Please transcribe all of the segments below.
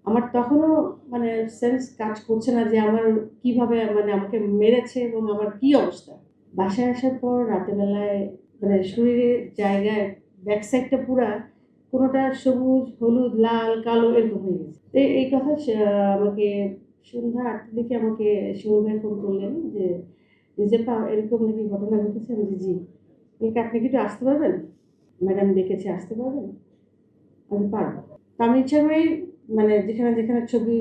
আমার তখনও মানে সেন্স কাজ করছে না যে আমার কিভাবে মানে আমাকে মেরেছে এবং আমার কি অবস্থা। বাসায় আসার পর রাতের বেলায় মানে শরীরের জায়গায় ব্যাক সাইডটা পুরা কোনোটা সবুজ, হলুদ, লাল, কালো এরকম হয়ে গেছে। তো এই কথা আমাকে সন্ধ্যা ৮টার দিকে আমাকে শিমুল ভাই ফোন করলেন যে, "রিজেপা এরকম নাকি ঘটনা ঘটেছে?" আমি বলছি, "জি।" বলে কি, "আপনি কি একটু আসতে পারবেন? ম্যাডাম ডেকেছে, আসতে পারবেন?" আমি পারব। তো আমি ইচ্ছা করেই মানে যেখানে ছবি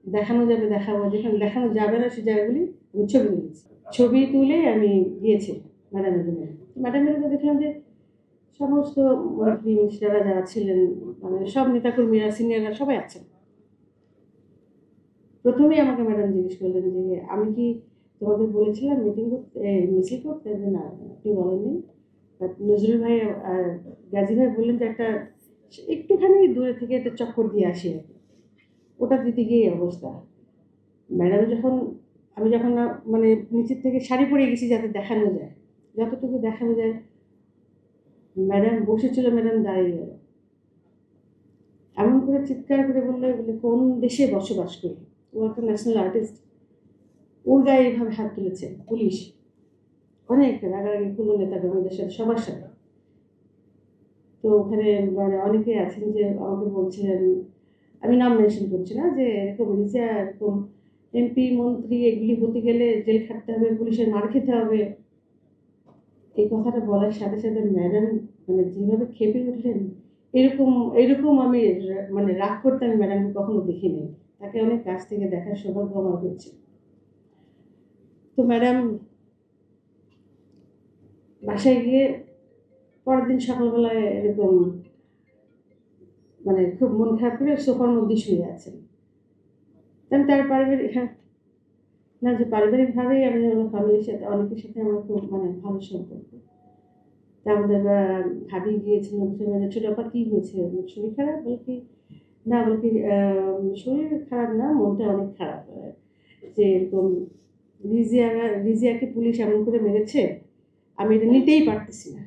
দেখানো যাবে দেখাবো, যেখানে দেখানো যাবে না সে জায়গাগুলি আমি ছবি তুলেছি। ছবি তুলে আমি গিয়েছি ম্যাডামের রুমে। ম্যাডামের রুমে দেখলাম যে সমস্ত মন্ত্রী মিনিস্টাররা যারা ছিলেন মানে সব নেতাকর্মীরা, সিনিয়ররা সবাই আছেন। ১ম এই আমাকে ম্যাডাম জিজ্ঞেস করলেন যে, "আমি কি তোমাদের বলেছিলাম মিটিং করতে মিছিল করতে?" যে, "না, আপনি বলেননি। বাট নজরুল ভাই আর গাজী ভাই বললেন যে একটা একটুখানি দূরে থেকে একটা চক্কর দিয়ে আসি আরকি।" ওটা দিতে গিয়ে এই অবস্থা। ম্যাডাম যখন আমি যখন মানে নিচের থেকে শাড়ি পরে গেছি যাতে দেখানো যায়। যতটুকু দেখানো যায় ম্যাডাম বসেছিল, ম্যাডাম দাঁড়িয়ে গেল। এমন করে চিৎকার করে বলল, বলে, "কোন দেশে বসবাস করি? ও একটা ন্যাশনাল আর্টিস্ট। ওর গায়ে এভাবে হাত তুলেছে পুলিশ।" অনেক রাগারাগি করলো নেতাকর্মীদের সাথে সবার সাথে। তো ওখানে মানে অনেকে আছেন যে আমাকে বলছিলেন, আমি নাম মেনশন করছি না, যে এরকম রিজা এরকম এমপি, মন্ত্রী এগুলি হতে গেলে জেল খাটতে হবে, পুলিশের মার খেতে হবে। এই কথাটা বলার সাথে, সাথে ম্যাডাম মানে যেভাবে ক্ষেপে উঠলেন, এরকম এরকম আমি মানে রাগ করতে আমি ম্যাডামকে কখনো দেখিনি। তাকে অনেক কাছ থেকে দেখার সৌভাগ্য আমার হয়েছে। তো ম্যাডাম বাসায় গিয়ে পরের দিন সকালবেলায় এরকম মানে খুব মন খারাপ করে সোফার মধ্যে শুয়ে আছেন। আমি তার পারিবারিক, হ্যাঁ, না যে পারিবারিকভাবেই আমি আমার ফ্যামিলির সাথে অনেকের সাথে আমার খুব মানে ভালো সম্পর্ক। তা আমাদের ভাবি গিয়েছিলেন, বলছে, "ছোট আপা কি হয়েছে? শরীর খারাপ?" বলে কি, "না," বলে কি, শরীর খারাপ না, মনটা অনেক খারাপ। যে এরকম রিজিয়াকে পুলিশ এমন করে মেরেছে, আমি এটা নিতেই পারতেছি না।"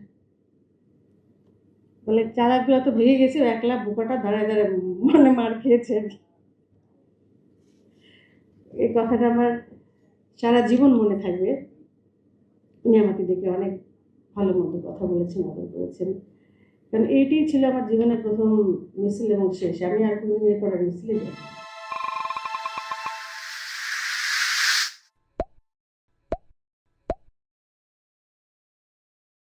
বলে, "চালাকগুলো তো ভেঙে গেছে, ও একলা বোকাটা দাঁড়ায়, দাঁড়ায় মানে মার খেয়েছে আরকি।" এই কথাটা আমার সারা জীবন মনে থাকবে। উনি আমাকে দেখে অনেক ভালো মন্দ কথা বলেছেন, আদর করেছেন। কারণ এইটিই ছিল আমার জীবনের ১ম মিছিল এবং শেষ। আমি আর কোনদিন এরপর আর মিছিলে যাইনি।